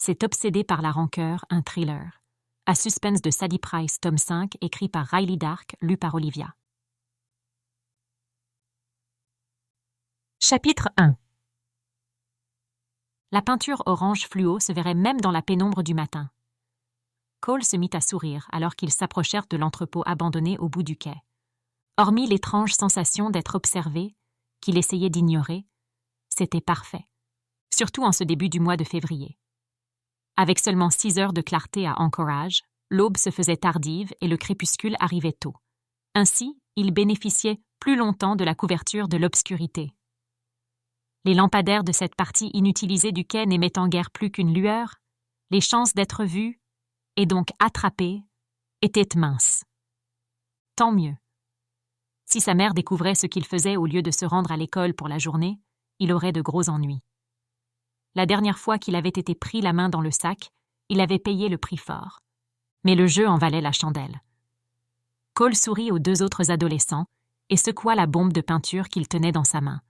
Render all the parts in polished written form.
C'est Obsédé par la rancœur, un thriller. À suspense de Sadie Price, tome 5, écrit par Riley Dark, lu par Olivia. Chapitre 1. La peinture orange fluo se verrait même dans la pénombre du matin. Cole se mit à sourire alors qu'ils s'approchèrent de l'entrepôt abandonné au bout du quai. Hormis l'étrange sensation d'être observé, qu'il essayait d'ignorer, c'était parfait, surtout en ce début du mois de février. Avec seulement 6 heures de clarté à Anchorage, l'aube se faisait tardive et le crépuscule arrivait tôt. Ainsi, il bénéficiait plus longtemps de la couverture de l'obscurité. Les lampadaires de cette partie inutilisée du quai n'émettant guère plus qu'une lueur, les chances d'être vus, et donc attrapé, était mince. Tant mieux. Si sa mère découvrait ce qu'il faisait au lieu de se rendre à l'école pour la journée, il aurait de gros ennuis. La dernière fois qu'il avait été pris la main dans le sac, il avait payé le prix fort. Mais le jeu en valait la chandelle. Cole sourit aux 2 autres adolescents et secoua la bombe de peinture qu'il tenait dans sa main.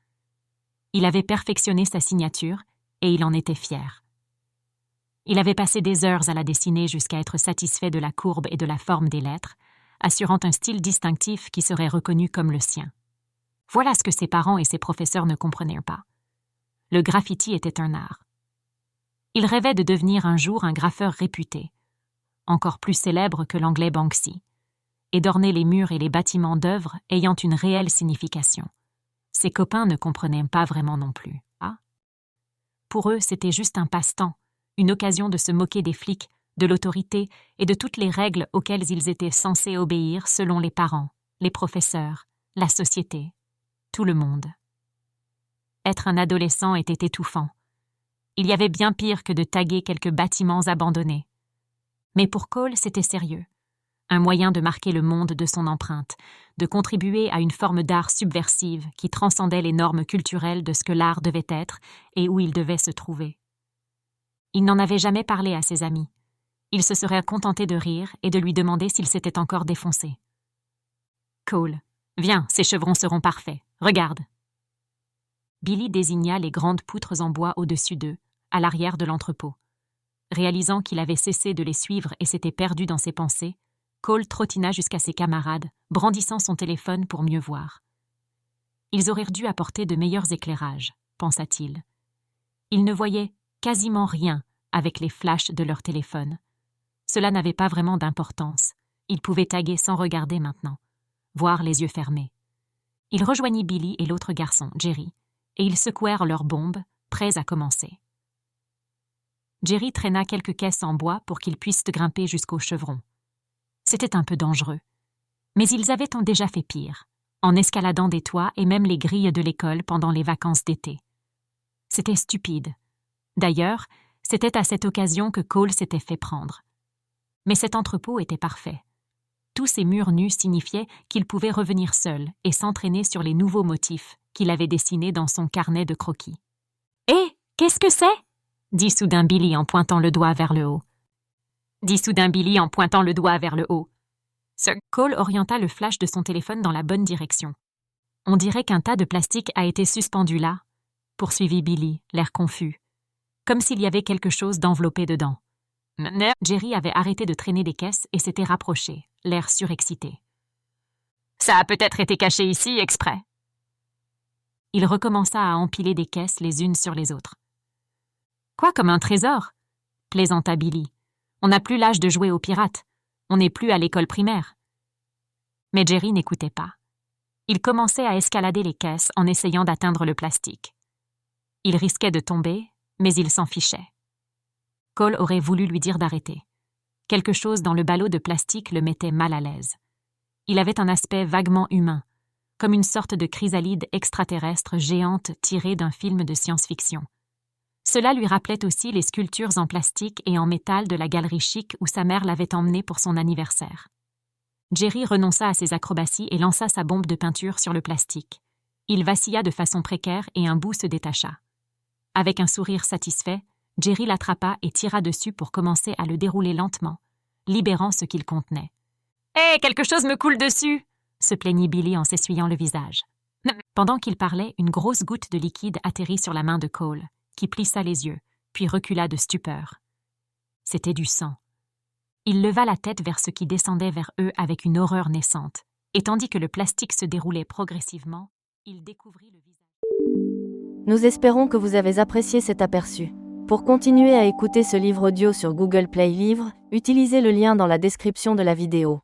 Il avait perfectionné sa signature et il en était fier. Il avait passé des heures à la dessiner jusqu'à être satisfait de la courbe et de la forme des lettres, assurant un style distinctif qui serait reconnu comme le sien. Voilà ce que ses parents et ses professeurs ne comprenaient pas. Le graffiti était un art. Il rêvait de devenir un jour un graffeur réputé, encore plus célèbre que l'anglais Banksy, et d'orner les murs et les bâtiments d'œuvres ayant une réelle signification. Ses copains ne comprenaient pas vraiment non plus. Pour eux, c'était juste un passe-temps, une occasion de se moquer des flics, de l'autorité et de toutes les règles auxquelles ils étaient censés obéir selon les parents, les professeurs, la société, tout le monde. Être un adolescent était étouffant. Il y avait bien pire que de taguer quelques bâtiments abandonnés. Mais pour Cole, c'était sérieux. Un moyen de marquer le monde de son empreinte, de contribuer à une forme d'art subversive qui transcendait les normes culturelles de ce que l'art devait être et où il devait se trouver. Il n'en avait jamais parlé à ses amis. Il se serait contenté de rire et de lui demander s'il s'était encore défoncé. « Cole, viens, ces chevrons seront parfaits. Regarde. » Billy désigna les grandes poutres en bois au-dessus d'eux, à l'arrière de l'entrepôt. Réalisant qu'il avait cessé de les suivre et s'était perdu dans ses pensées, Cole trottina jusqu'à ses camarades, brandissant son téléphone pour mieux voir. Ils auraient dû apporter de meilleurs éclairages, pensa-t-il. Ils ne voyaient quasiment rien avec les flashs de leur téléphone. Cela n'avait pas vraiment d'importance. Ils pouvaient taguer sans regarder maintenant, voir les yeux fermés. Il rejoignit Billy et l'autre garçon, Jerry, et ils secouèrent leurs bombes, prêts à commencer. Jerry traîna quelques caisses en bois pour qu'ils puissent grimper jusqu'au chevron. C'était un peu dangereux. Mais ils avaient déjà fait pire, en escaladant des toits et même les grilles de l'école pendant les vacances d'été. C'était stupide. D'ailleurs, c'était à cette occasion que Cole s'était fait prendre. Mais cet entrepôt était parfait. Tous ces murs nus signifiaient qu'il pouvait revenir seul et s'entraîner sur les nouveaux motifs qu'il avait dessinés dans son carnet de croquis. « Hé, qu'est-ce que c'est ?» dit soudain Billy en pointant le doigt vers le haut. Sir Cole orienta le flash de son téléphone dans la bonne direction. « On dirait qu'un tas de plastique a été suspendu là, » poursuivit Billy, l'air confus, comme s'il y avait quelque chose d'enveloppé dedans. Jerry avait arrêté de traîner des caisses et s'était rapproché, l'air surexcité. « Ça a peut-être été caché ici exprès. » Il recommença à empiler des caisses les unes sur les autres. « Quoi, comme un trésor ?» plaisanta Billy. « On n'a plus l'âge de jouer aux pirates. On n'est plus à l'école primaire. » Mais Jerry n'écoutait pas. Il commençait à escalader les caisses en essayant d'atteindre le plastique. Il risquait de tomber, mais il s'en fichait. Cole aurait voulu lui dire d'arrêter. Quelque chose dans le ballot de plastique le mettait mal à l'aise. Il avait un aspect vaguement humain, comme une sorte de chrysalide extraterrestre géante tirée d'un film de science-fiction. Cela lui rappelait aussi les sculptures en plastique et en métal de la galerie chic où sa mère l'avait emmené pour son anniversaire. Jerry renonça à ses acrobaties et lança sa bombe de peinture sur le plastique. Il vacilla de façon précaire et un bout se détacha. Avec un sourire satisfait, Jerry l'attrapa et tira dessus pour commencer à le dérouler lentement, libérant ce qu'il contenait. « Hé, quelque chose me coule dessus !» se plaignit Billy en s'essuyant le visage. Pendant qu'il parlait, une grosse goutte de liquide atterrit sur la main de Cole, qui plissa les yeux, puis recula de stupeur. C'était du sang. Il leva la tête vers ce qui descendait vers eux avec une horreur naissante, et tandis que le plastique se déroulait progressivement, il découvrit le visage. Nous espérons que vous avez apprécié cet aperçu. Pour continuer à écouter ce livre audio sur Google Play Livres, utilisez le lien dans la description de la vidéo.